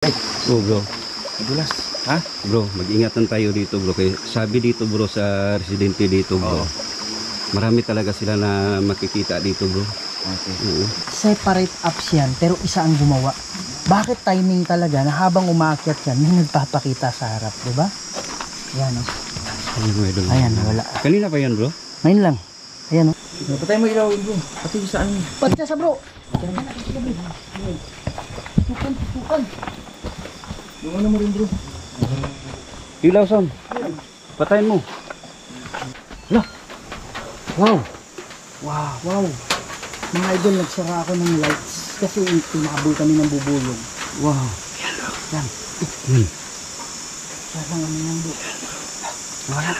Oh bro, Dulas. Ha? bro, mag-ingatan tayo dito bro. Kaya sabi dito bro sa residente dito bro. Oo. Marami talaga sila na makikita dito bro. Okay. Oo. Separate apps yan, pero isa ang gumawa. Bakit timing talaga na habang umaakyat yan, may nagpapakita sa harap, di ba? Ayan o. Ayun, mga idol. Ayan, wala. Kanina pa yan bro? Ngayon lang. Ayan o. Patay mo ilaw, bro. Pati saan? Ba't ka sa bro? Yung ano mo rin, bro. Ilaw Sam. Patayin mo. Wow! Wow! Wow! Mga idol, nagsara ako ng lights kasi pinabol kami ng bubulong. Wow. Yan. Hmm. Sasang kami ng bro. Wala.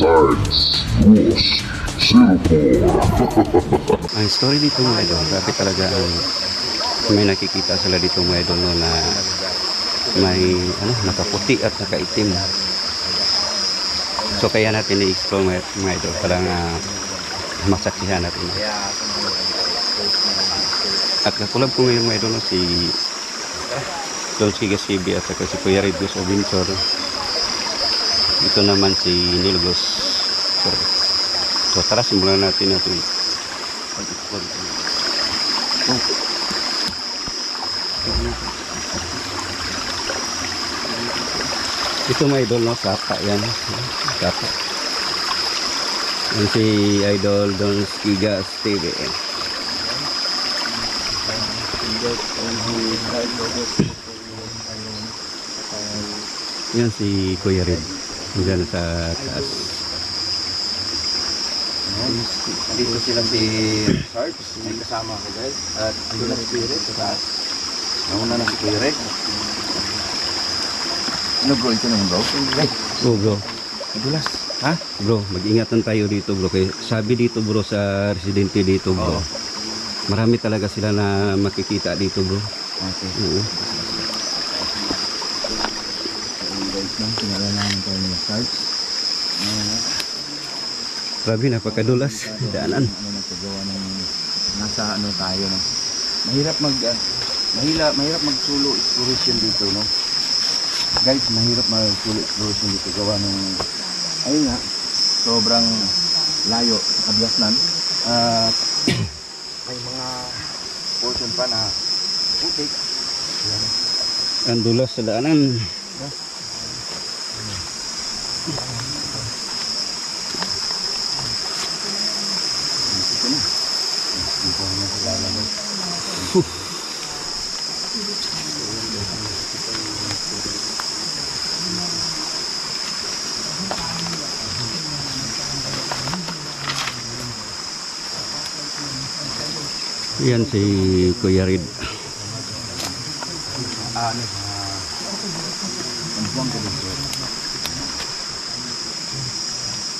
Science Rules Singapore. Ang story dito mga idol, grabe talaga ang may nakikita sila dito mga idol no, na may nakaputi at nakaitim. So kaya natin i-explore mga idol para masaksihan natin. At kakulab ko ngayon mga idol no, si Don Sigasibi at saka si Kuya Redgus Adventure. Ito naman si Nilgos. So tara, simulan natin pag-explore. Ito mga idol no, sapa yan. Sapa. Yan si Idol Don Skigas TV. Yan si Kuya Red. Diyan sa taas. Dito sila si Sarge, may kasama ako guys. At andun na si Kuya Red sa taas. Nauna na si Kuya Red. Ano bro, ito naman bro? Oh bro. Dulas. Ha? Bro, mag-ingatan tayo dito bro. Kaya sabi dito bro sa residente dito bro. Oo. Marami talaga sila na makikita dito bro. Okay. Oo. Guys, nang kinalalaman tayo ni Sarge. Grabe, napakadulas. Daanan. Nagpagawa ng nasa tayo no. Mahirap mahirap magsulo exploration dito no. Guys, mahirap magsulo exploration dito gawa ng ayun nga sobrang layo sa kablasnan at may mga portion pa na putik. Yan. Ang dulas sa daanan. Ito na. Ito na sila lang. Yan si Kuya Red. Ang buwang ko dito.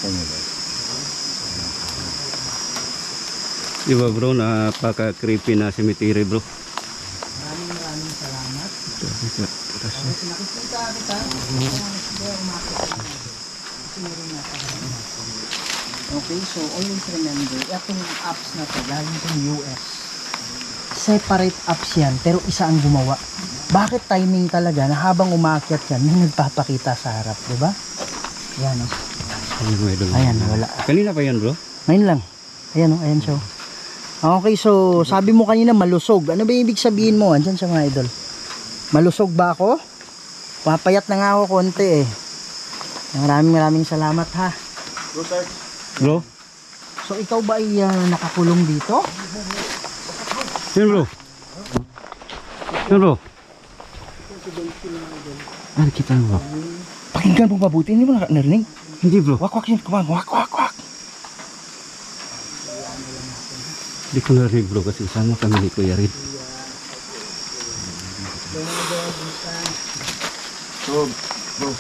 Ayan guys. Diba bro, napaka-creepy na cemetery bro. Maraming salamat. Nakikita kita. Okay, so always remember, itong apps na to galing sa US. Separate apps yan, pero isa ang gumawa. Bakit timing talaga na habang umaakyat yan, may nagpapakita sa harap, di ba? Ayan o. Ayan, wala. Kanina pa yan bro? Ngayon lang. Ayan o, ayan siya. Okay, so sabi mo kanina malusog. Ano ba ibig sabihin mo? Andyan siya mga idol. Malusog ba ako? Papayat na nga ako konti eh. Maraming salamat ha. Bro, sir. Bro? So ikaw ba ay nakakulong dito? Yan bro? Yan bro? Ano kita mo bro? Pakinggan mo mabuti, hindi mo narinig? Hindi bro. Wak yun, kumang, wak. Hindi ko narinig bro kasi sama kami ni Kuya Red. So, bro,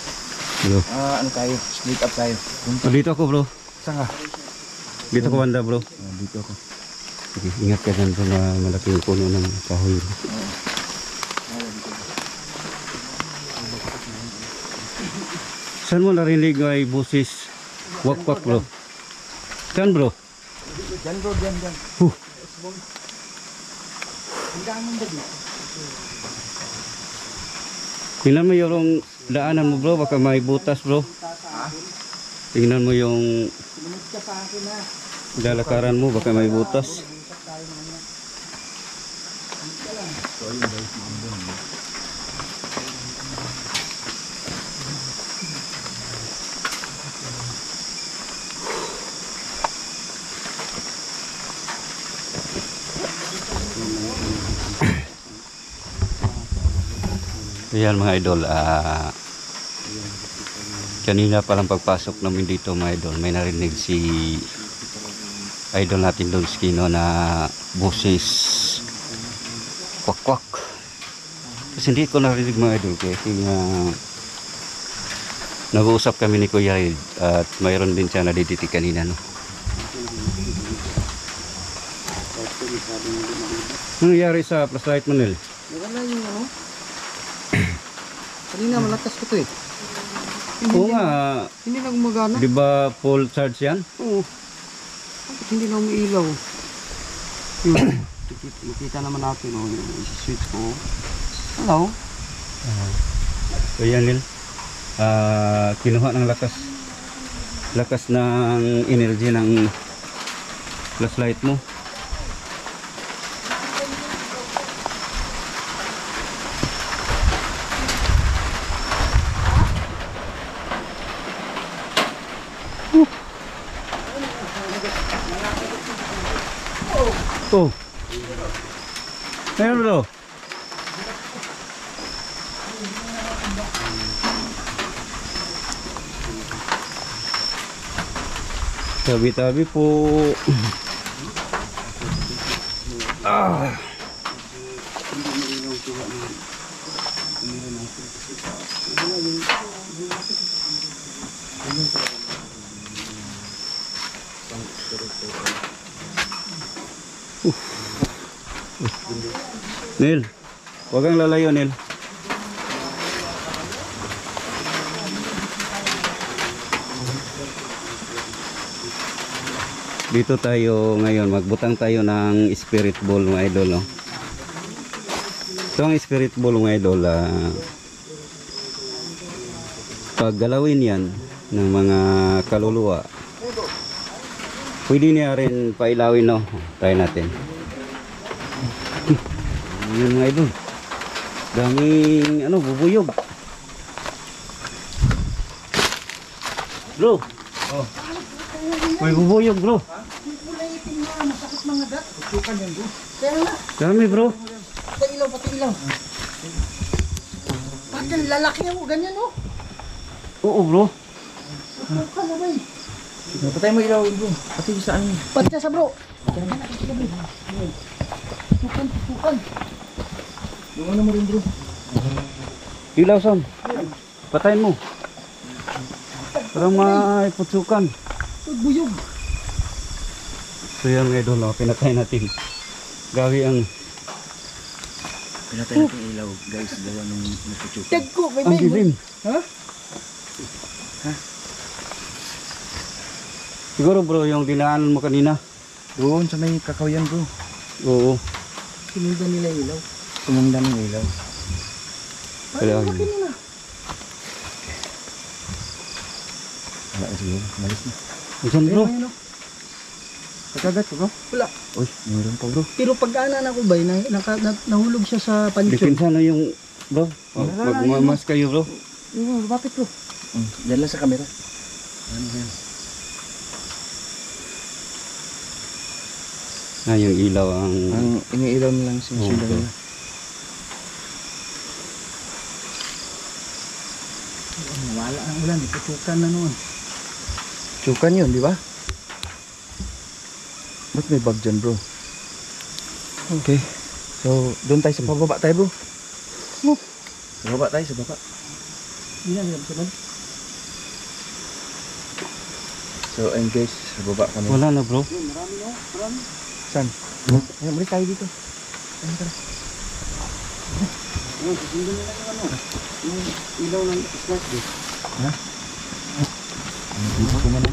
Bro. ano tayo? Split up tayo. Oh, dito ako bro. Saan ka? Dito ko banda bro. Dito ako. Sige, ingat ka dyan bro na malaking puno ng kahoy bro. Saan mo narinig may busis? Wak-wak bro. Saan bro? Diyan bro, diyan. Huh. Hanggang mo ba dito? Tingnan mo yung daanan mo bro, baka may butas bro. Tingnan mo yung Sumunod ka sa akin na. lalakaran mo, baka may butas. Ayan mga idol, kanina palang pagpasok namin dito mga idol, may narinig si idol natin doon skino na busis kwak-kwak. Kasi hindi ko narinig mga idol kasi nag-uusap kami ni Kuya Red at mayroon din siya nadiditi kanina no. Ano nangyari sa flashlight mo Nel? Wala yung ano. Kanina malakas ko to eh. Oo nga, Hindi na gumagana. di ba full charge yan? Oo. Bakit hindi na umiilaw? Yun. Makita naman natin oh, yung isi-switch ko. Hello? So yan Nel, kinuha ng lakas ng energy ng flashlight mo. Oh. Ayan bro. Tabi-tabi po. Ah. Nel, huwag kang lalayo Nel. Dito tayo ngayon, magbutang tayo ng spirit ball mga idol no? So ang spirit ball mga idol, pag galawin yan ng mga kaluluwa, pwede niya rin pailawin no? Try natin. Yun mga idol, daming ano, bubuyog bro. Oh, may bubuyog bro. Masakit mga dat. Tukan yan bro. Kaya nga. Dami bro. Pati ilaw. Pati ang lalaki niya mo, ganyan oh. Oo bro. Tukan na ba eh. Patay mo ilaw bro. Pati saan? Pati sa bro. Tukan. Yung ano mo rin bro. Ilaw son. Patayin mo. Para maiputsukan. Buyog. So yan mga idol, no? Pinatay natin. Gawi ang Pinatay natin ilaw guys. Gawa ng napuchukan. Tag ko, may ang dilim. Ha? Siguro bro, yung dinaanan mo kanina. Doon sa may kakawayan bro. Oo. Sinundan nila yung ilaw. Sumundan ng ilaw. Kaya Bakit nila? Wala na siguro. Malis na. Saan bro? Ayun, oh. Pagkagat ko bro. Wala. Uy, mayroon pa bro. Pero pag-ana na ko ba, nahulog siya sa pansyon. Dipinsa na yung bro. Oh, magmamas kayo bro. Bakit bro? Diyan lang sa camera. Ano yan? Yung ilaw ang Ang iniilaw nilang sinusundan Okay. nila. Wala ang ulan, itutukan na noon. Tsukan yun, di ba? Ba't may bag dyan bro? Okay. So, doon tayo sa pababa tayo bro. Sa baba tayo, sa baba. Hindi na, sa baba. So, ayun guys, sa baba kami. wala na bro. Marami no? Marami. Saan? Ayun, balik tayo dito. Ayun, tara. Susundan nila yung ano. Yung ilaw ng flashlight. Ha? Dito ko man.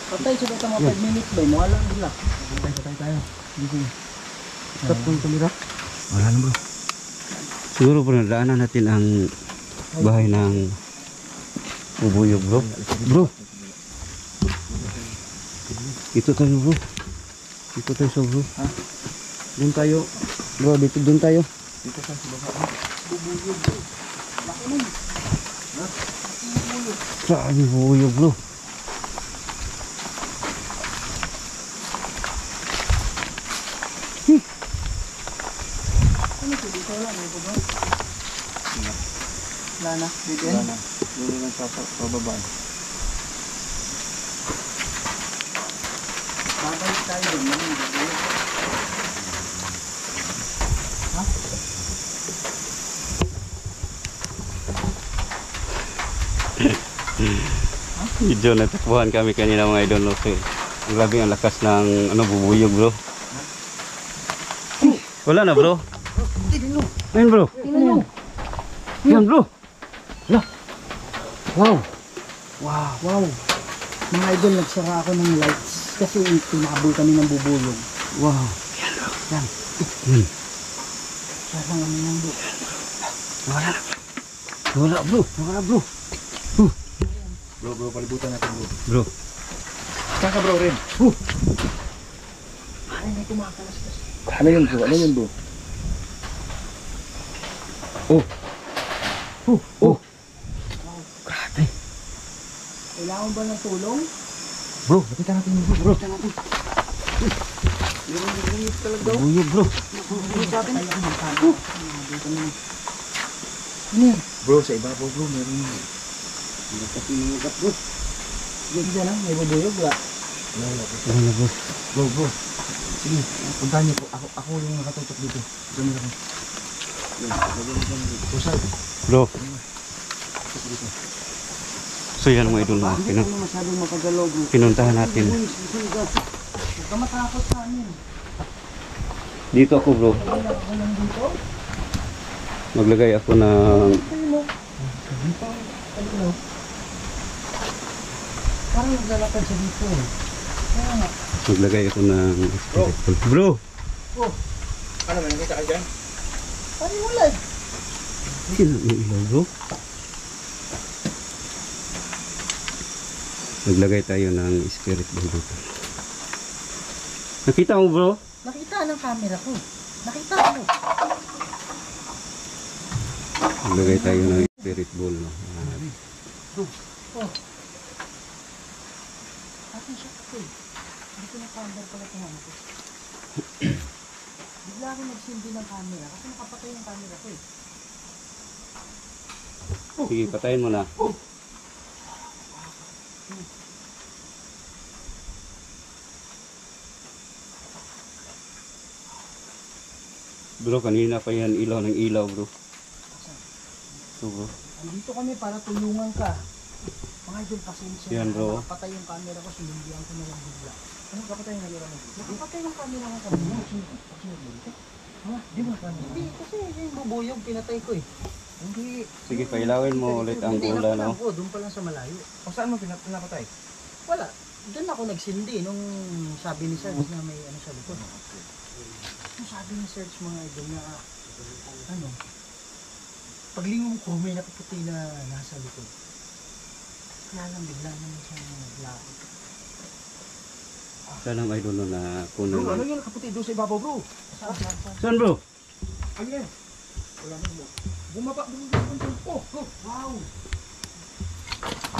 Patay sa dito mga 5 minutes ba? Wala nila. Patay tayo. Dito. Stop kung tumira. Wala na bro. Siguro bro, nadaanan natin ang bahay ng bubuyog bro. Bro. Dito tayo bro. Dito tayo sa bro. Ha? Doon tayo. Bro, dito doon tayo. Dito sa baba. Saan yung bubuyog bro? Wala na. Dito Wala na. Dito lang sa pababa. Babalik tayo doon. Ha? Medyo natakbuhan kami kanina mga idol no. Ang grabe ang lakas ng bubuyog bro. Wala na bro. Ayun bro. Tingnan nyo. Yan bro. Wala. Wow. Wow. Wow. Mga idol, nagsara ako ng lights kasi tinabol kami ng bubulog. Wow. Yan. Hmm. Sarang kami ng bubulog. Wala. Wala bro. Wala bro. Bro, palibutan natin bro. Bro. Saan ka bro rin? Ay, may kumakalas kasi. Ano yun bro? Ano yun bro? Oh. Oh. Oh. Grabe. Kailangan ba ng tulong? Bro, lapitan natin bro. Bro, lapitan natin. Bubuyog bro. Sabi na. Ano yan? Bro, sa iba bro, meron Nakat bro. Diyan na, may bubuyog ba? Wala bro. Bro. Sige, puntahan niyo po. Ako yung nakatutok dito. Diyan ako. Bro. So yan mga idol na Hindi kami masyadong makagalaw bro. pinuntahan natin. Huwag ka matakot sa amin. Dito ako bro. Wala ka lang dito. Maglagay ako ng Parang naglalakad siya dito eh. Kaya nga. Bro. Ano, may nakita ka dyan? Parang wala eh. Sino yung ilaw bro? Naglagay tayo ng spirit bomb dito. Nakita mo bro? Nakita ng camera ko. Nakita ko. Naglagay tayo ng spirit ball. No? Oh. Atin siya kasi. Hindi ko na-camera pala ito nga ko. Bigla ako nagsindi ng camera kasi nakapatay yung camera ko eh. Sige, patayin mo na. Bro, kanina pa yan ilaw ng ilaw bro. Ito bro. Andito kami para tulungan ka. Mga idol, pasensya. Yan, bro. Nakapatay yung camera ko, sinindihan ko na lang bigla. Ano kapatay yung camera mo? Nakapatay yung camera ko kanina. Ha? Di ba camera? Hindi, kasi yung bubuyog, pinatay ko eh. Hindi. Sige, pailawin mo ulit ang gula no. Hindi, doon pa lang sa malayo. O saan mo pinapatay? Wala. Doon ako nagsindi nung sabi ni Sarge na may ano sa likod. Nung sabi ni Sarge mga idol na ano, paglingon ko may nakaputi na nasa likod. Kaya lang bigla naman siya naglakot. Sana ang idol no na kuno Bro, ano lang. yun? Kaputi doon sa ibabaw bro. Saan bro? Ano yan? Wala na bro. Bumaba. Oh, oh, wow.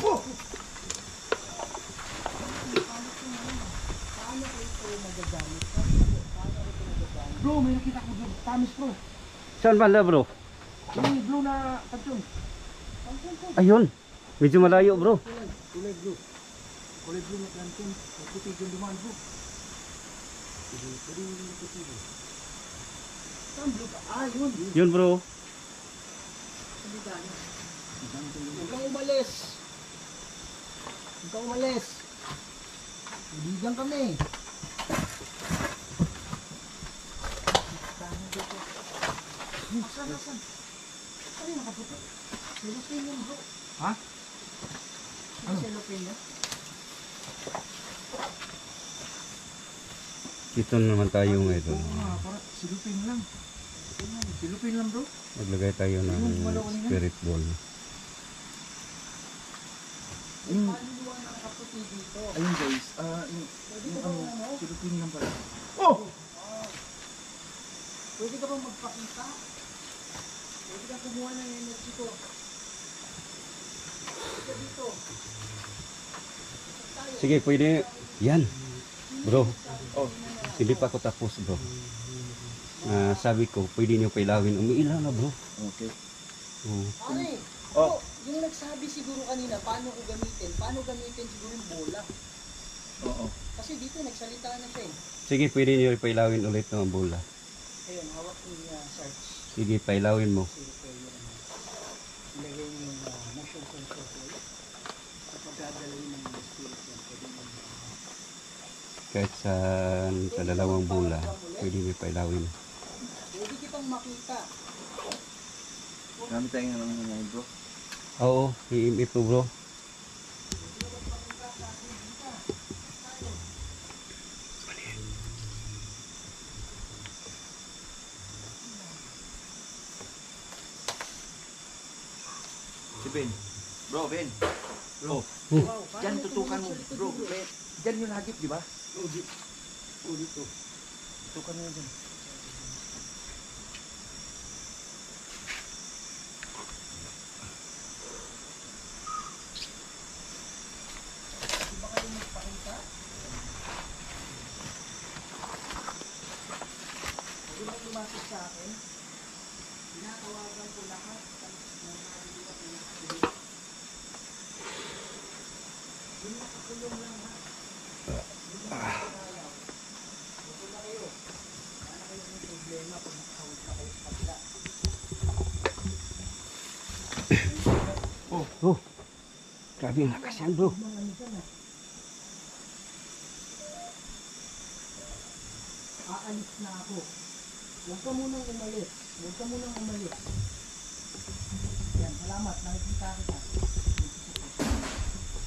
Oh. Bro, may nakita ko doon. Tamis bro. Saan banda bro? Yung blue na kanton. Ayun. Medyo malayo bro. Kulay blue. Kulay blue na kanton. Puti yung dumaan bro. Saan blue ka? Ah, yun. Yun bro. Huwag kang umalis. Huwag kang umalis. Ibigan kami. Asan? Ano yung nakaputi? Cellophane yun bro. Ha? Ano? Cellophane yun? Dito naman tayo ngayon. Parang silupin lang. Silupin lang bro. Maglagay tayo ng spirit ball. Yung, Kaluluwa na nakaputi dito. ayun guys, yung ano, silupin lang pala. Pwede ka bang magpakita? Pwede ka kumuha ng energy ko. Ito dito. Sige, pwede. Yan. Bro, Oh, hindi pa ako tapos bro. Sabi ko, pwede niyo pailawin. Umiilaw na bro. okay. Pare, Oh. yung nagsabi siguro kanina, paano ko gamitin? Paano gamitin siguro yung bola? Oo. Kasi dito nagsalita na siya eh. Sige, pwede niyo pailawin ulit ng bola. Ayun, hawak niya search. Sige, pailawin mo. Zero player naman. Ilagay niyo yung motion sensor ko. At magdadalawin ng spirit yan. Pwede mo. Kahit sa dalawang bola, pwede niyo pailawin. Pwede kitang makita. Gamit tayo ng mga bro. Oo, EMF to bro. Si Ben. Bro, Ben. Bro. Wow, Diyan tutukan mo, bro. Ben. Diyan yung hagip, di ba? dito. Tutukan mo yan dyan. Di ba kayo magpakita? Pwede mo lumapit sa akin. Tinatawagan ko lahat ng naliliwa ko na spirit. Yung nakakulong lang ha. Yung nakakalaw. Huwag na kayo. Wala kayo ng problema pag nakahawag na kayo sa kabila. Oh, grabe yung lakas yan bro. Mga ano dyan, aalis na ako. Huwag ka munang umalis. Huwag ka munang umalis. Yan, salamat. Nakikita kita.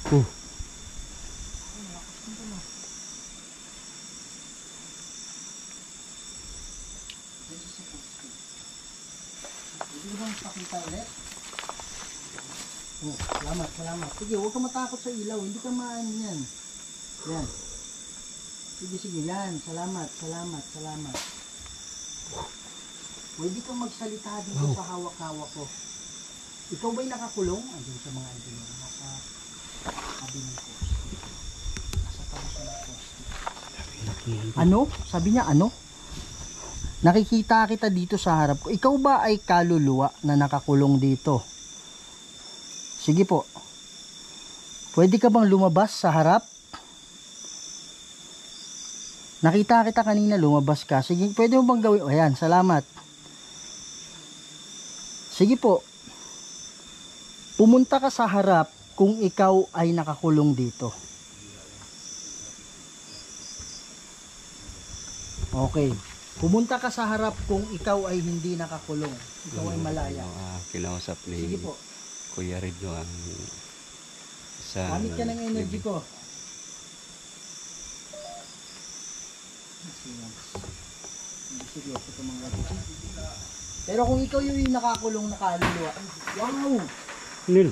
Oh, Ay, malakas nito na. This is supposed to. Pwede ko bang pakita ulit? Oh, salamat, salamat. Sige, huwag ka matakot sa ilaw. Hindi ka maan yan. Yan. Sige, sige, yan. Salamat, salamat, salamat. Pwede kang magsalita dito sa hawak-hawak ko. Ikaw ba'y nakakulong? Andun sa mga engineer. Nasa sabi ng post. Nasa tabi ng post. Ano? Sabi niya ano? Nakikita kita dito sa harap ko. Ikaw ba ay kaluluwa na nakakulong dito? Sige po. Pwede ka bang lumabas sa harap? Nakita kita kanina, lumabas ka. Sige, pwede mo bang gawin? Ayan, salamat. Sige po. Pumunta ka sa harap kung ikaw ay nakakulong dito. Okay. Pumunta ka sa harap kung ikaw ay hindi nakakulong. Ikaw ay malaya. Kinausap Sige ni po. Kuya Ridno ang sa Gamit ka ng energy ko. Hindi seryoso ito mga kapatid. Pero kung ikaw yung nakakulong na kaluluwa, wow! Nil.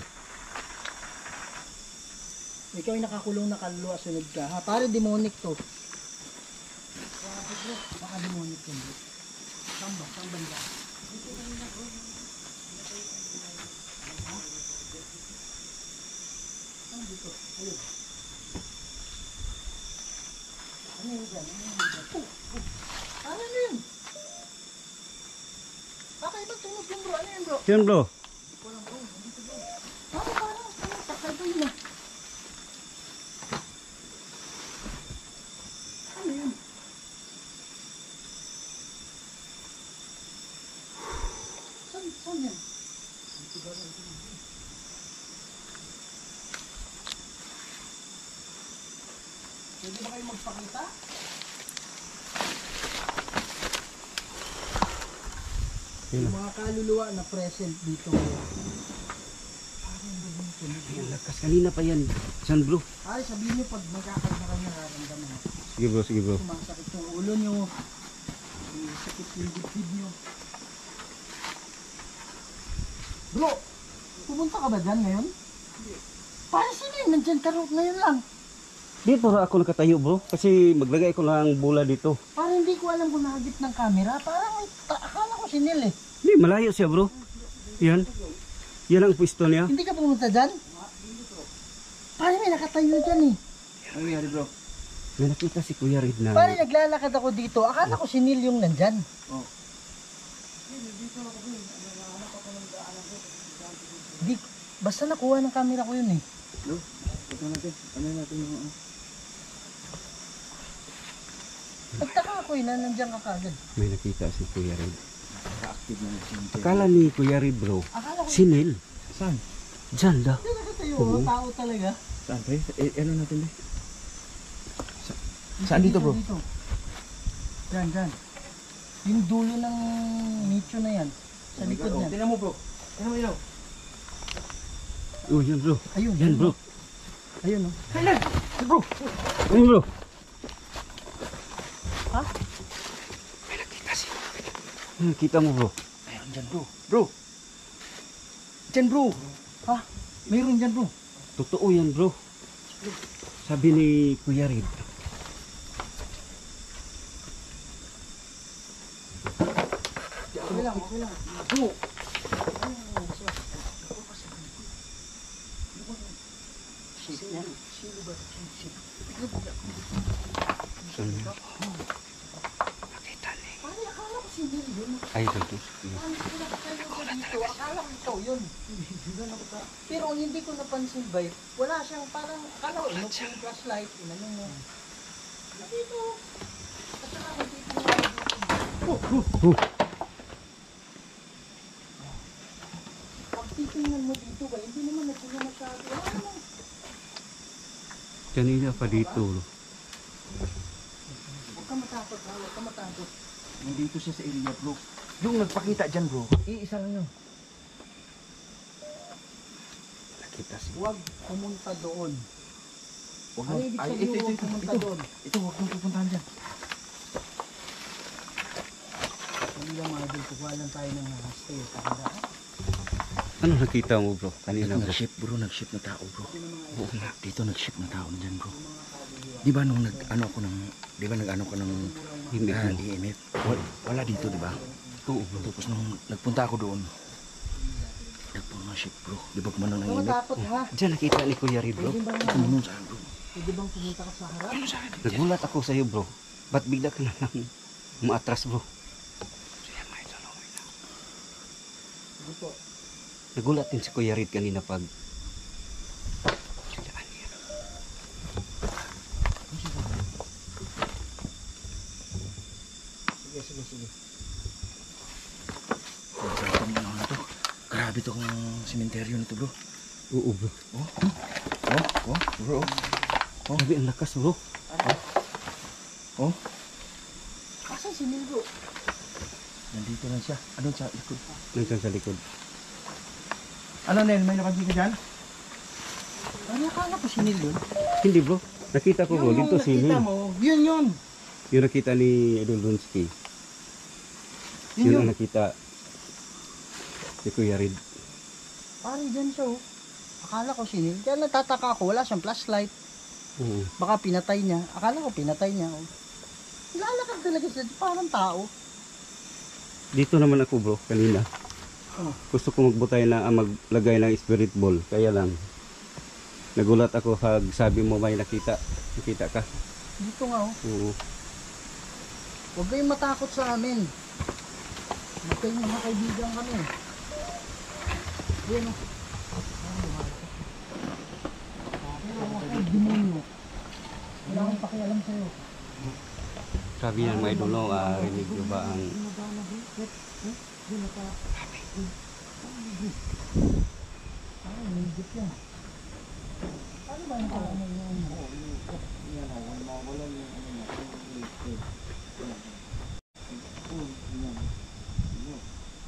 Ikaw yung nakakulong na kaluluwa, sunod ka. Ha, pare demonic to. Grabe bro, baka demonic yun bro. Samba, samba niya. Dito kanina bro. Ha? Ano dito? Ayun. Ano yun dyan? Ano yun dyan? Ano yun? Kakaibang tunog yun bro. Ano yun bro? Yun bro. Walang bro. Dito bro. Parang kakaiba yun ah. Ano yun? Saan yan? Dito ba lang ito? Pwede ba kayo magpakita? Yun Yung mga kaluluwa na present dito ngayon. Ang lakas kanina pa yan. Saan bro? Ay, sabihin nyo pag magkakaroon na nararamdaman mo. Sige bro, sige bro. Sumasakit yung ulo nyo. May sakit yung dibdib nyo. Bro, pumunta ka ba dyan ngayon? Parang sino yun? Nandyan ka ngayon lang. Dito na ako nakatayo bro. Kasi maglagay ko lang bola dito. Parang hindi ko alam kung nahagip ng camera. Parang akala ko si Neil eh. Hindi, malayo siya bro. Yan. Yan ang pwesto niya. Hindi ka pumunta dyan? Parang may nakatayo dyan eh. Ano nangyari bro? May nakita si Kuya Red na. Parang naglalakad ako dito. Akala ko si Neil yung nandyan. Oh. Di, basta nakuha ng camera ko yun eh. Bro, ito natin. Ano natin yung Nagtaka ako eh na nandyan ka kagad. May nakita si Kuya Red. Naka-active na yung sinter. Akala ni Kuya Red bro. Akala ko Si Neil. Saan? Diyan da. hindi nakatayo. Oo. Tao talaga. Saan pre? Ano natin ba? Saan dito bro? Dito. Dyan, dyan. Yung dulo ng nicho na yan. Sa likod niyan. Tingnan mo bro. Tingnan mo ilaw. Oh, yan bro. Ayun. Yan bro. Ayun oh. Kailan? Bro! Ayun bro. Ha? Kita mo bro. Ayun dyan bro. Bro! Dyan bro! Ha? Mayroon dyan bro. Totoo yan bro. Sabi ni Kuya Red. Okay lang, okay lang. Bro! Shit yan. Sino ba? Shit. Saan yun? Nakita ni. Pare, akala ko si Neil yun. Ay, dito. Pare, nakatayo ko dito. Akala ko ikaw yun. Pero ang hindi ko napansin ba, wala siyang parang, akala ko, no, yung flashlight, inano mo. Dito. At saka dito mo. Pag titingnan mo dito ba, hindi naman nagpuna masyado. Ano? Kanina pa dito. Huwag ka matakot ha, huwag ka matakot. Nandito siya sa area bro. Yung nagpakita dyan bro. Iisa lang yun. Nakita si. Huwag pumunta doon. Huwag Ano mo- ibig Ay, sabihin huwag pumunta doon? Ito, huwag mong pupuntahan dyan. Hindi lang mga doon, kukuha lang tayo ng stay. Kanda ha? Ano nakita mo bro? Kanina bro. Nag-ship bro, nag-ship na tao bro. Oo nga, dito nag-ship na tao dyan bro. Di ba nung nag-ano ko ng, di ba nag-ano ko ng Hindi mo. EMF? Wala dito di ba? Oo bro. Tapos nung nagpunta ako doon, nagpunta ng ship bro. Di ba kumanong ng Huwag EMF? matakot ha. Diyan nakita ni Kuya Red bro. Pwede bang, Kumanong saan bro? pwede bang pumunta ka sa harap? Nagulat ako sa iyo bro. Ba't bigla ka na lang umaatras bro? Sige po. Nagulat din si Kuya Red kanina pag Sige, sige. Ano to? Grabe to kung sementeryo na to bro. Oo bro. Bro. Grabe ang lakas bro. Asan si Neil bro? Nandito lang siya. Ano sa likod? Nandiyan sa likod. Ano Nel, may napansin ka dyan? Ano akala ko si Neil yun? Hindi bro. Nakita ko bro. Dito si nakita Neil. mo, yun. Yung nakita ni Idol Dunsky. Yun Yun yun. ang nakita si Kuya Red. Pare dyan siya oh. Akala ko si Neil. Kaya nagtataka ako, wala siyang flashlight. Oo. Baka pinatay niya. Akala ko pinatay niya oh. Lalakad talaga siya, parang tao. Dito naman ako bro, kanina. Oh. Gusto ko magbutay na maglagay ng spirit ball. Kaya lang, nagulat ako pag sabi mo may nakita. Nakita ka? Dito nga oh. Oo. Huwag kayong matakot sa amin. Magkayong mga kaibigan kami. Ayan o. Pero huwag kayong demonyo. Wala akong pakialam sa'yo. Sabi niya may dulo, rinig ko ba ang Nagigit yan. Ano ba yung kalaman nyo?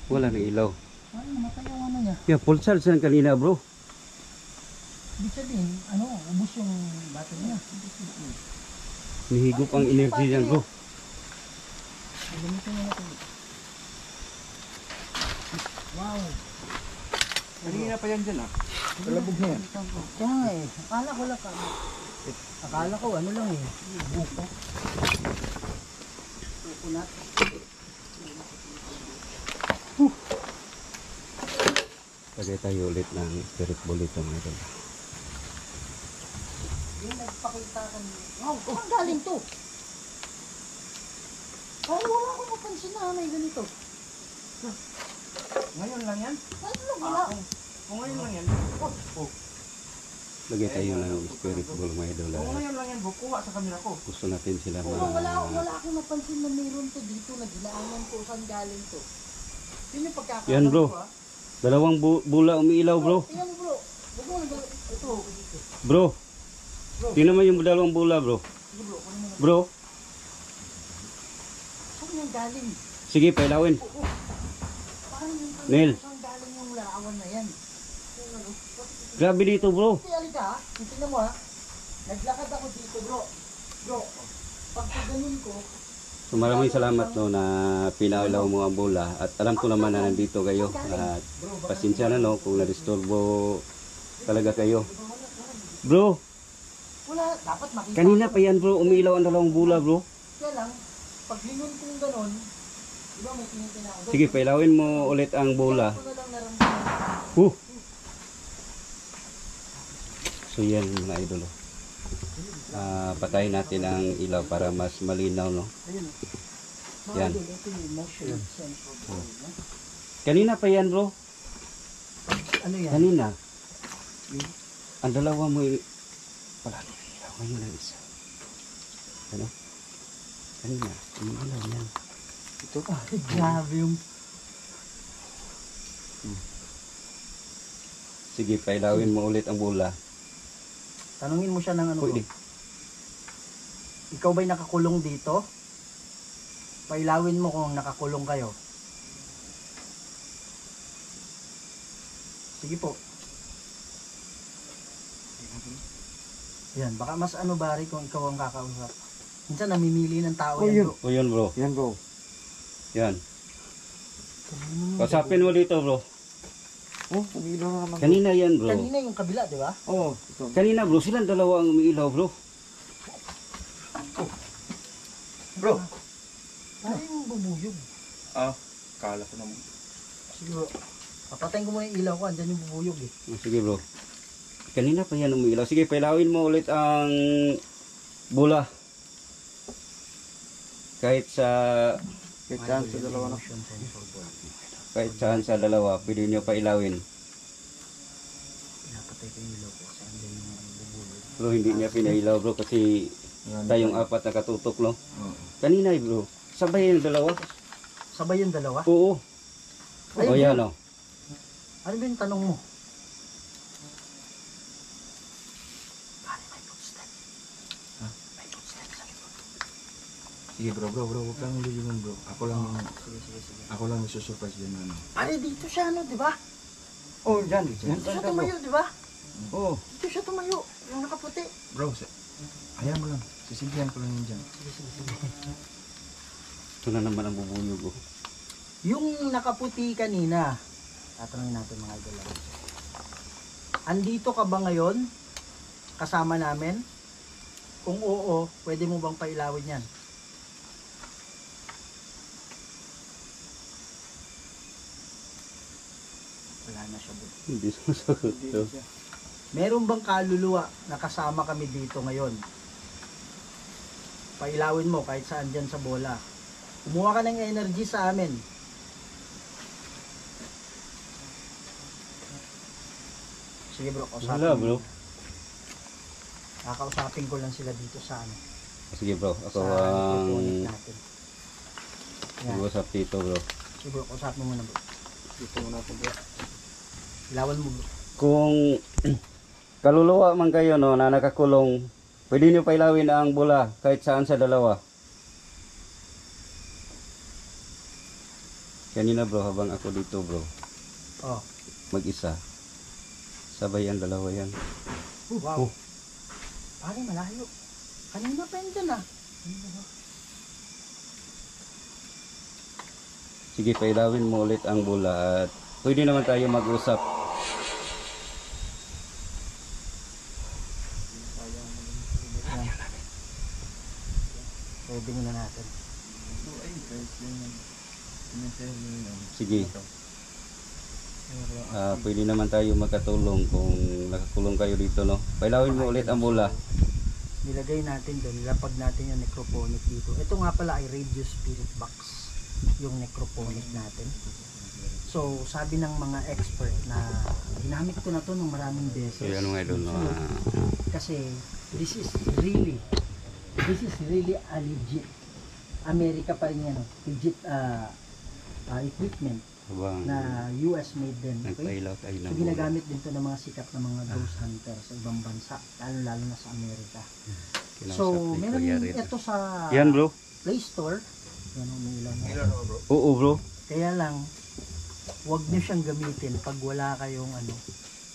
wala wala ng ilaw. Ano, namatay yung ano niya. Yeah, full charge yan kanina bro. Ibig sabihin, ano, ubus yung battery niya. Nihigop ang energy yan bro. Gamitin mo natin. Wow. Kanina pa yan dyan ah. Kalabog na yan. Kaya nga eh, akala ko ano lang eh, buko. Coconut. Lagay tayo ulit ng spirit ball ito mga idol. Yung nagpakita kan. Wow, saan galing to? Parang wala akong mapansin na may ganito. Ngayon lang yan? Ano lang wala? Kung ngayon lang yan. Lagay tayo ng spirit ball mga idol. Kung ngayon lang yan, kuha sa camera ko. Gusto natin sila Oo, wala akong napansin na mayroon to dito, nagilaanan ko, saan galing to. Yun yung pagkakataon Yan, bro. ko ah. Dalawang bula umiilaw bro. Tingnan mo bro. Huwag mo nag- ito. Bro. Tingnan mo yung dalawang bula bro. Sige bro, kunin mo na. Bro. Saan yung galing? Sige, pailawin. Parang yung Neil. saan galing yung larawan na yan. Grabe dito bro. Kasi alika ha, tingnan mo ha. Naglakad ako dito bro. Bro, pag ganun ko, So maraming salamat no na pinailaw mo ang bola at alam ko naman na nandito kayo at pasensya na no kung na-disturbo talaga kayo. Bro, wala, dapat makita. kanina pa yan bro, umiilaw ang dalawang bola bro. Kaya lang, pag lingon kong ganun, di ba may tinitin ako. Sige, pailawin mo ulit ang bola. Ako na lang naramdaman. So yan mga idol. Patayin natin ang ilaw para mas malinaw no. Ayun. Yan. Ito yung motion sensor. Kanina pa yan bro. Ano yan? Kanina. Ang dalawa mo wala nang ilaw. Ngayon ang isa. Ano? Kanina. Umiilaw yan. Ito. Grabe yung... Sige, pailawin mo ulit ang bola. Tanungin mo siya ng ano ko. Pwede. Ikaw ba'y nakakulong dito? Pailawin mo kung nakakulong kayo. Sige po. Yan, baka mas ano bari kung ikaw ang kakausap. Minsan namimili ng tao yan bro. O yun bro. Yan bro. Yan. Kausapin mo dito bro. Oh, umiilaw na naman. Kanina yan bro. Kanina yung kabila, di ba? Oh, ito. Kanina bro, silang dalawa ang umiilaw bro. Bro. Parang yung bubuyog. Ah, kala ko naman. Sige bro. Papatayin ko muna yung ilaw ko, andyan yung bubuyog eh. Sige bro. Kanina pa yan umiilaw. Sige, pailawin mo ulit ang bola. Kahit sa Kahit saan sa dalawa na. Motion sensor po. kahit saan sa dalawa, pwede nyo pailawin. Pinapatay ko yung ilaw ko kasi andyan yung bubuyog. Bro, hindi niya pinailaw bro kasi tayong apat na katutok no. Kanina bro, sabay yung dalawa. Sabay yung dalawa? Oo. Ayun, O yan o. Ano ba yung tanong mo? Pare, may footstep. Ha? May footstep sa likod. Sige bro, huwag kang lulungan bro. Ako lang, Sige. ako lang isusurprise din ano. Pare, dito siya ano, di ba? Oh, dyan. Yan Dito siya bro. tumayo, di ba? Oh, Dito siya tumayo. Yung nakaputi. bro, ayan mo lang. Sisilbihan ko lang yun dyan. Sige. Ito na naman ang bubuyog oh. Yung nakaputi kanina, tatanungin natin mga idol. Andito ka ba ngayon? Kasama namin? Kung oo, pwede mo bang pailawin yan? Wala na siya bro. Hindi sumasagot to. Meron bang kaluluwa na kasama kami dito ngayon? Pailawin mo kahit saan dyan sa bola. Kumuha ka ng energy sa amin. Sige bro, kausapin Wala mo. bro. Kakausapin ko lang sila dito sa ano. Sige bro, ako Sa ang electronic natin. Yan. mag-usap dito bro. Sige bro, kausapin mo muna bro. Dito muna ako bro. Ilawan mo bro. Kung kaluluwa man kayo no na nakakulong, pwede nyo pailawin ang bola kahit saan sa dalawa. Kanina bro, habang ako dito bro, Oh. mag-isa. Sabay ang dalawa yan. Wow. Pare, malayo. Kanina pa yun dyan ah. Sige, pailawin mo ulit ang bola at pwede naman tayo mag-usap. Pwede muna natin. Sige. Pwede naman tayo magkatulong kung nakakulong kayo dito, no? Pailawin mo ulit ang bola. Nilagay natin doon, nilapag natin yung necroponic dito. Ito nga pala ay radio spirit box, yung necroponic natin. So, sabi ng mga expert na ginamit ko na to ng maraming beses. So, yan mga idol, no? Kasi this is really a legit America pa rin yan, no? Legit equipment Habang na US made din. Okay? nagpailaw tayo ng So bola. ginagamit din to ng mga sikat na mga ghost hunter sa ibang bansa, lalo na sa Amerika. Kinausap So, ni meron Kuya Red. ito sa Yan bro. Play Store. Yan ang may ilaw na. Oo bro. Kaya lang, huwag nyo siyang gamitin pag wala kayong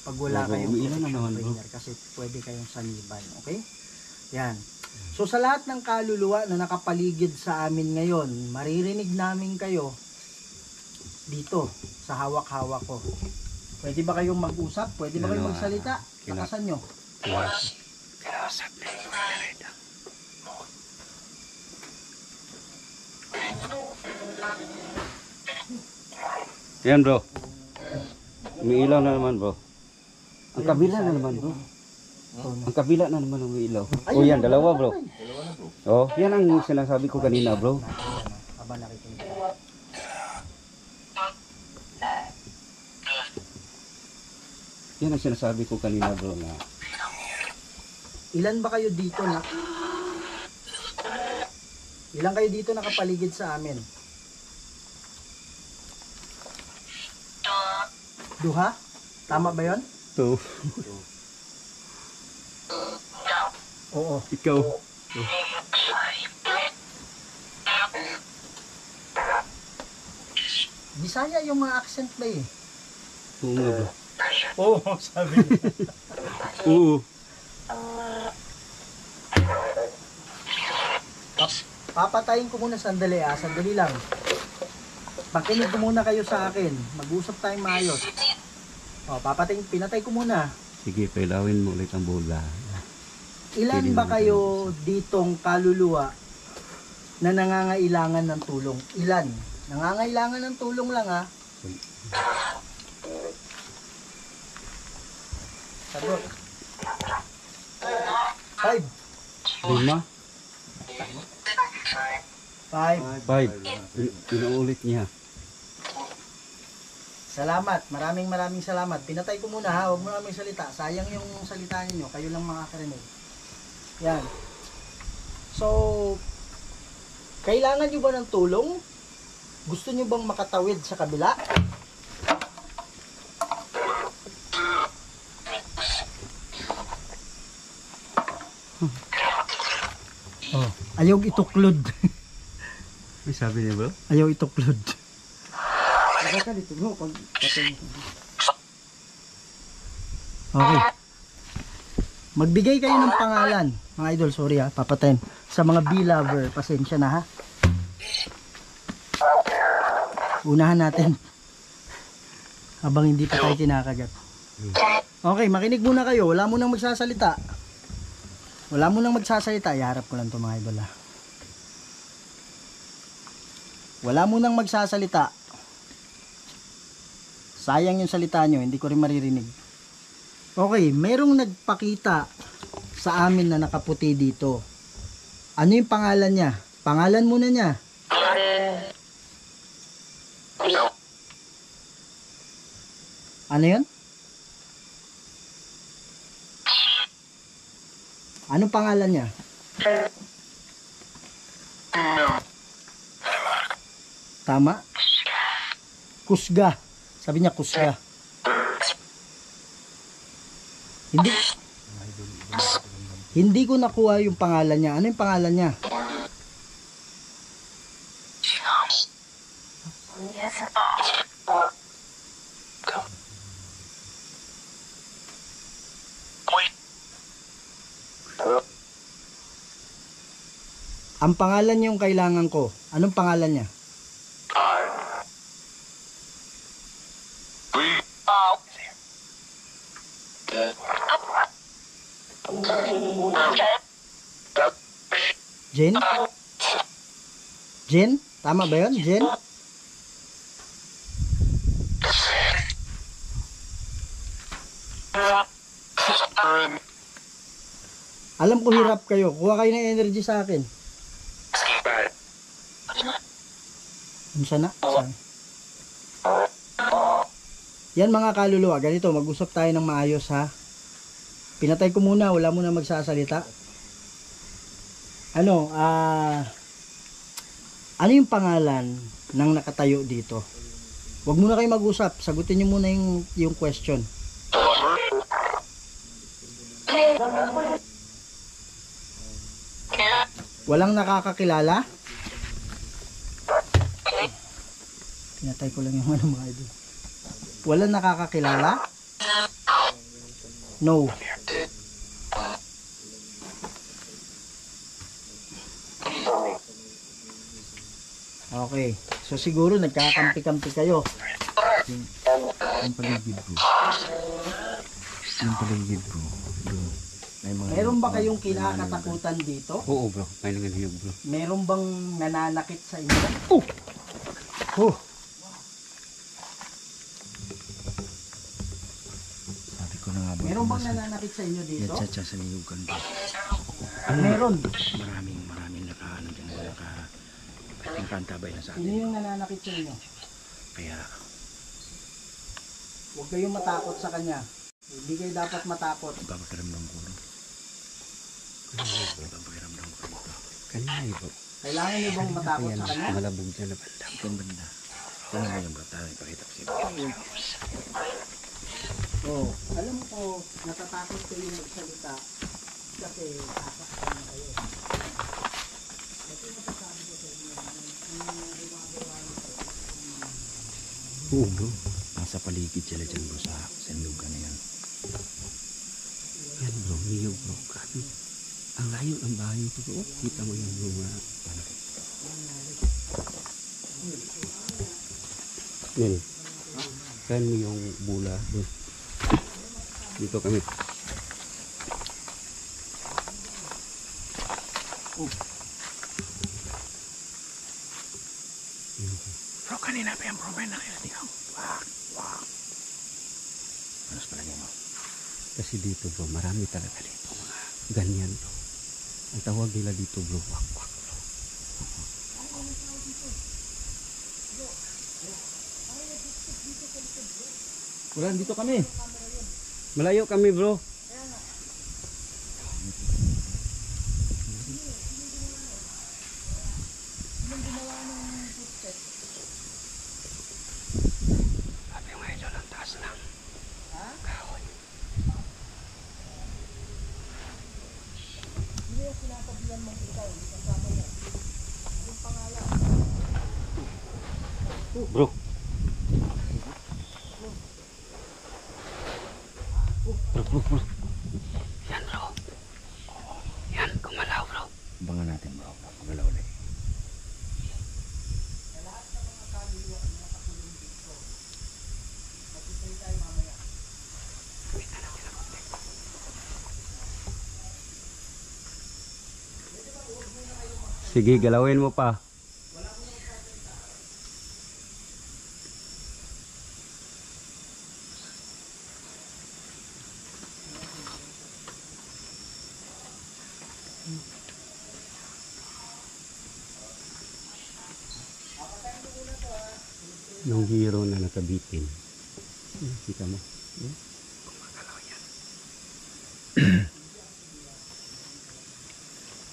pag wala Oo, kayong may ilaw protection naman, bro. prayer, kasi pwede kayong saniban, okay? Yan. So sa lahat ng kaluluwa na nakapaligid sa amin ngayon, maririnig namin kayo dito sa hawak-hawak ko. Pwede ba kayong mag-usap? Pwede ba kayong magsalita? Lakasan nyo. Kinausap ni Kuya Red. Yan bro. May ilaw na naman bro. Ang kabila na naman bro. Ang kabila na naman ang may ilaw. Oh yan, dalawa bro. Oh, yan ang sinasabi ko kanina bro. Habang nakikinig. Yan ang sinasabi ko kanina bro na Ilan ba kayo dito na? Ilan kayo dito nakapaligid sa amin? Duha? Tama ba 'yon? to Oo. ikaw. Bisaya yung mga accent ba eh. Oo nga bro. Oo, sabi niya. Oo. Papatayin ko muna sandali sandali lang. Pakinig ko muna kayo sa akin. Mag-usap tayong maayos. Pinatay ko muna. Sige, pailawin mo ulit ang bola. Ilan Pwede ba naman kayo ditong kaluluwa na nangangailangan ng tulong? Ilan? Nangangailangan ng tulong lang Sagot. 5. 5. 5. Inuulit niya. Salamat. Maraming salamat. Pinatay ko muna Huwag mo namin salita. Sayang yung salita niyo. Kayo lang makakarinig. Yan. So, kailangan nyo ba ng tulong? Gusto nyo bang makatawid sa kabila? Ayaw ituklod. May sabi niya bro? Ayaw ituklod. Okay. Magbigay kayo ng pangalan. Mga idol, sorry papatayin. Sa mga B-lover, pasensya na Unahan natin. Habang hindi pa tayo kinakagat. Okay, makinig muna kayo. Wala mo nang magsasalita. Iharap ko lang ito mga idol Wala mo nang magsasalita. Sayang yung salita nyo, hindi ko rin maririnig. Okay, merong nagpakita sa amin na nakaputi dito. Ano yung pangalan niya? Pangalan muna niya. Ano yun? Anong pangalan niya? Tama? Kusga. Sabi niya kusga. Hindi ko nakuha yung pangalan niya. Ano yung pangalan niya? Ang pangalan yung kailangan ko. Anong pangalan niya? Jen? Jen? Tama ba yun? Jen? Alam ko hirap kayo. Kuha kayo ng energy sa akin. Sana? Sana. Yan mga kaluluwa. Ganito, mag-usap tayo ng maayos ha. Pinatay ko muna. Wala muna magsasalita. Ano yung pangalan ng nakatayo dito? Huwag muna kayo mag-usap. Sagutin nyo muna yung question. Walang nakakakilala? Pinatay ko lang yung ano mga idol. Walang nakakakilala? No. Okay. So siguro nagkakampi-kampi kayo. Yung paligid bro. Yung paligid bro. Doon. May mga Meron ba kayong kinakatakutan dito? Oo bro, may nanganhiyog bro. Meron bang nananakit sa inyo? Oh! Oh! sabi ko na nga ba. Meron bang nananakit sa inyo dito? Yatsa sa niyugan bro. Meron. Maraming nakaano dyan. Nakakantabay na sa Sino atin. yung nananakit sa inyo? Kaya Huwag kayong matakot sa kanya. Hindi kayo dapat matakot. papakiramdam ko bro. Papakiramdam ko dito. Kanina bro. Kailangan nyo bang matakot sa kanya? Malabog dyan na banda. Itong banda. Ito na ba yung bro? Tayo ipakita ko siya. Oh, alam ko, natatakot kayo magsalita kasi sasaktan na kayo. Oo bro. Nasa paligid sila dyan bro sa lugar na yan. Yan bro, niyog bro. Grabe. Ang layo ng bahay ito bro. Kita mo yung mga Yan. Kaya mo yung bula doon. Dito kami. Bro, kanina pa yan bro. May nakirating ako. Wak. Ano sa palagay mo? Kasi dito bro, marami talaga dito mga ganyan bro. Ang tawag nila dito bro, wakwak bro. Wala, dito kami. Malayo kami bro. Sabi mga idol, ang taas lang. Kahoy. Bro. Bro. Yan bro. Yan, gumalaw bro. Abangan natin bro. Magalaw ulit. Sige, galawin mo pa. Yung hero na nakabitin. Kita mo? Gumagalaw yan.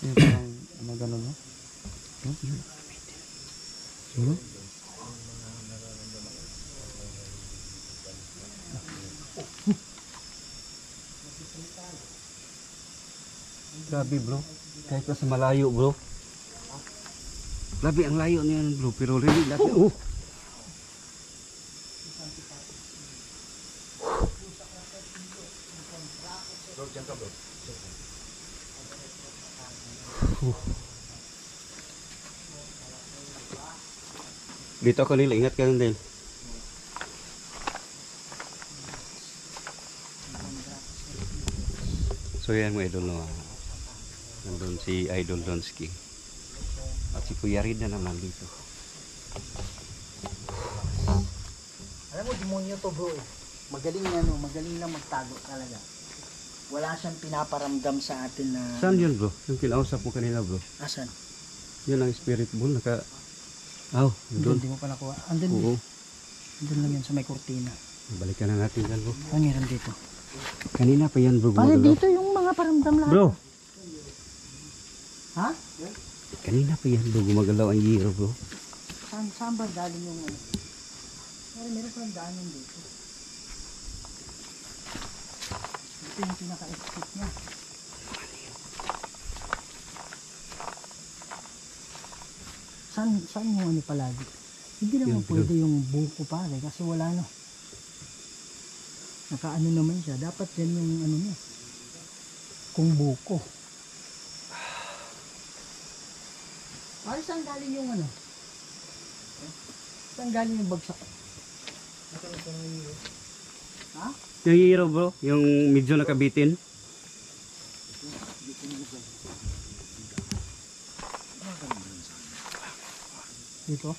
Yan parang magano no? Yun, nakabitin. Sino? Grabe bro. Kahit pa sa malayo bro. Grabe ang layo niyan bro. Pero really laki. Oh! Dito ako nila, ingat ka din. So yan mga idol, no? Nandun si Idol Donsky. At si Kuya Rid na naman dito. Alam mo, demonyo to bro. Magaling lang magtago talaga. Wala siyang pinaparamdam sa atin na... Saan yun bro? Yung kinausap mo kanina bro? Asan? Yun ang spirit bull, naka... Aw, doon. Hindi mo pa nakuha. Andun, Oo. andun lang yan sa may kurtina. Balikan na natin dyan bro. Ano meron dito? Kanina pa yan bro. Pare, gumagalaw. dito yung mga paramdam lahat. Bro, Ha? kanina pa yan bro. Gumagalaw ang yero bro. Saan ba galing yung ano? Pare, meron pa ang daanan dito. Ito yung pinaka-exit niya. Saan yung ano palagi? Hindi naman Yung pwede yung buko pare kasi wala na. Nakaano naman siya. Dapat yan yung ano niya. Kung buko. Pare, saan galing yung ano? Saan galing yung bagsak? Ha? Yung yero bro, yung medyo nakabitin. Dito?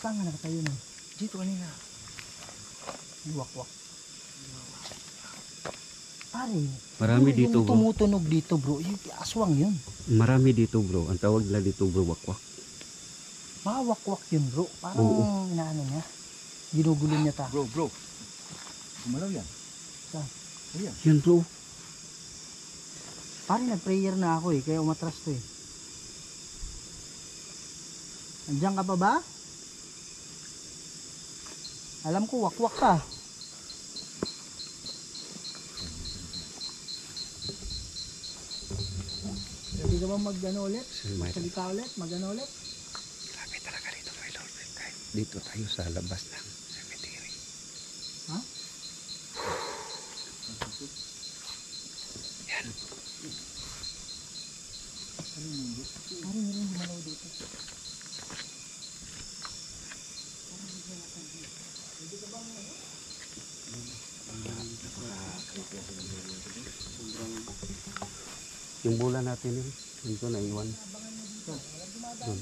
Saan nga nakatayo na? Dito kanina. Iwak-wak. Pare, Marami yung dito bro. tumutunog dito bro, yung aswang yun. Marami dito bro. Ang tawag nila dito bro, wakwak. Mawak-wak yun bro. Parang Oo. inaano niya. Ginugulo niya ta. Bro. Gumalaw yan. Saan? Ayan. Yan bro. Pare, nag-prayer na ako kaya umatras to Andiyan ka pa ba? Alam ko, wakwak ka. Pwede ka ba mag-ano ulit? Salita ulit? Mag-ano ulit? Grabe talaga dito my lord. Kahit dito tayo sa labas ng cemetery. Ha? Yan. Pare, meron gumalaw dito. Yung bola natin yun. Dito na iwan. Doon.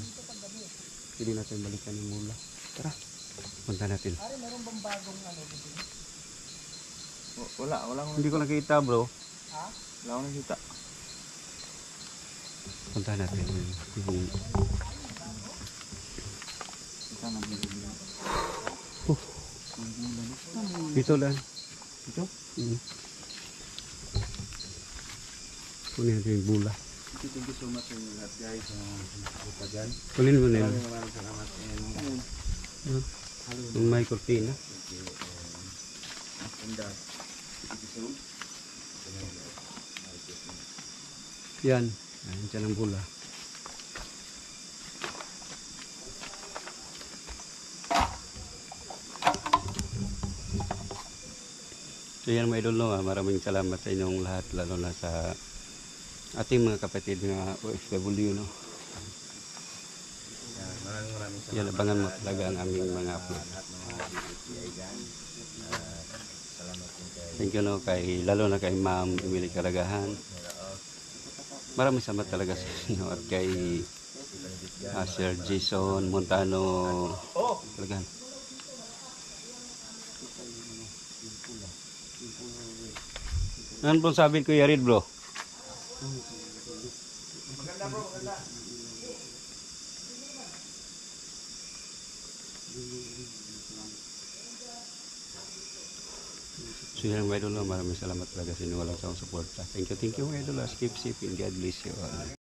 Hindi natin balikan yung bola. Tara. Punta natin. Pare, meron bang bagong ano dito? Wala akong Hindi ko nakita bro. Ha? wala akong nakita. Punta natin. Yung... Sana Dito lang. Ito? Kunin natin yung bola. Thank you so much sa inyo lahat guys. Sa dyan. Kunin mo na yun. Maraming salamat. And Yung may cortina. in the episode. Yan. Yan dyan ang bola. So yan mga idol, no? Maraming salamat sa inyong lahat, lalo na sa ating mga kapatid na OFW, no? Maraming Yan, abangan mo talaga ang aming mga upload. Thank you, no? Kay, lalo na kay Ma'am Emily Karagahan. Maraming salamat talaga sa inyo at kay Sir Jason Montano Karagahan. Ano pong sabi ko, Yarid bro? Maganda bro, maganda. So yan mga idol, no? Maraming salamat talaga sa inyo walang sawang suporta. Thank you mga idol. Keep safe and God bless you all.